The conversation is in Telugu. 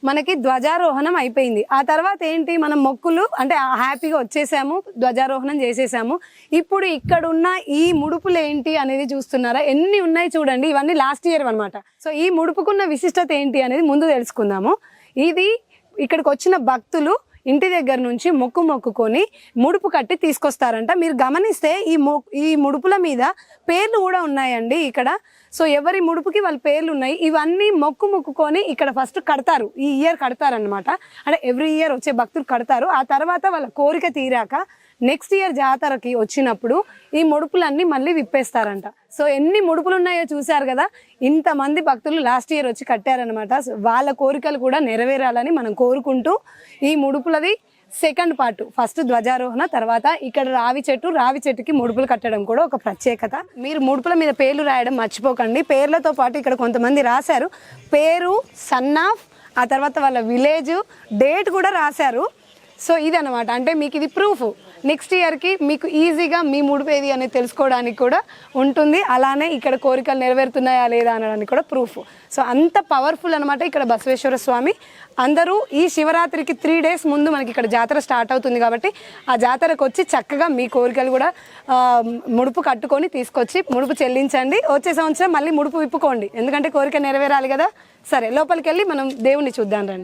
మనకి ధ్వజారోహణం అయిపోయింది. ఆ తర్వాత ఏంటి, మనం మొక్కులు అంటే హ్యాపీగా వచ్చేసాము, ధ్వజారోహణం చేసేసాము. ఇప్పుడు ఇక్కడ ఉన్న ఈ ముడుపులు ఏంటి అనేది చూస్తున్నారా? ఎన్ని ఉన్నాయి చూడండి. ఇవన్నీ లాస్ట్ ఇయర్ అనమాట. సో ఈ ముడుపుకున్న విశిష్టత ఏంటి అనేది ముందు తెలుసుకుందాము. ఇది ఇక్కడికి వచ్చిన భక్తులు ఇంటి దగ్గర నుంచి మొక్కుకొని ముడుపు కట్టి తీసుకొస్తారంట. మీరు గమనిస్తే ఈ ముడుపుల మీద పేర్లు కూడా ఉన్నాయండి ఇక్కడ. సో ఎవరి ముడుపుకి వాళ్ళ పేర్లు ఉన్నాయి. ఇవన్నీ మొక్కుకొని ఇక్కడ ఫస్ట్ కడతారు, ఈ ఇయర్ కడతారనమాట. అంటే ఎవ్రీ ఇయర్ వచ్చే భక్తులు కడతారు. ఆ తర్వాత వాళ్ళ కోరిక తీరాక నెక్స్ట్ ఇయర్ జాతరకి వచ్చినప్పుడు ఈ ముడుపులన్నీ మళ్ళీ విప్పేస్తారంట. సో ఎన్ని ముడుపులు ఉన్నాయో చూశారు కదా. ఇంతమంది భక్తులు లాస్ట్ ఇయర్ వచ్చి కట్టారనమాట. వాళ్ళ కోరికలు కూడా నెరవేరాలని మనం కోరుకుంటూ ఈ ముడుపులది సెకండ్ పార్ట్, ఫస్ట్ ధ్వజారోహణ, తర్వాత ఇక్కడ రావి చెట్టుకి ముడుపులు కట్టడం కూడా ఒక ప్రత్యేకత. మీరు ముడుపుల మీద పేర్లు రాయడం మర్చిపోకండి. పేర్లతో పాటు ఇక్కడ కొంతమంది రాశారు పేరు, సన్ ఆఫ్, ఆ తర్వాత వాళ్ళ విలేజ్, డేట్ కూడా రాశారు. సో ఇదనమాట, అంటే మీకు ఇది ప్రూఫ్. నెక్స్ట్ ఇయర్కి మీకు ఈజీగా మీ ముడుపు ఏది అనేది తెలుసుకోవడానికి కూడా ఉంటుంది. అలానే ఇక్కడ కోరికలు నెరవేరుతున్నాయా లేదా అనడానికి కూడా ప్రూఫ్. సో అంత పవర్ఫుల్ అనమాట ఇక్కడ బసవేశ్వర స్వామి. అందరూ ఈ శివరాత్రికి 3 days ముందు మనకి ఇక్కడ జాతర స్టార్ట్ అవుతుంది కాబట్టి ఆ జాతరకు వచ్చి చక్కగా మీ కోరికలు కూడా ముడుపు కట్టుకొని తీసుకొచ్చి ముడుపు చెల్లించండి. వచ్చే సంవత్సరం మళ్ళీ ముడుపు విప్పుకోండి, ఎందుకంటే కోరిక నెరవేరాలి కదా. సరే, లోపలికి వెళ్ళి మనం దేవుణ్ణి చూద్దాం రండి.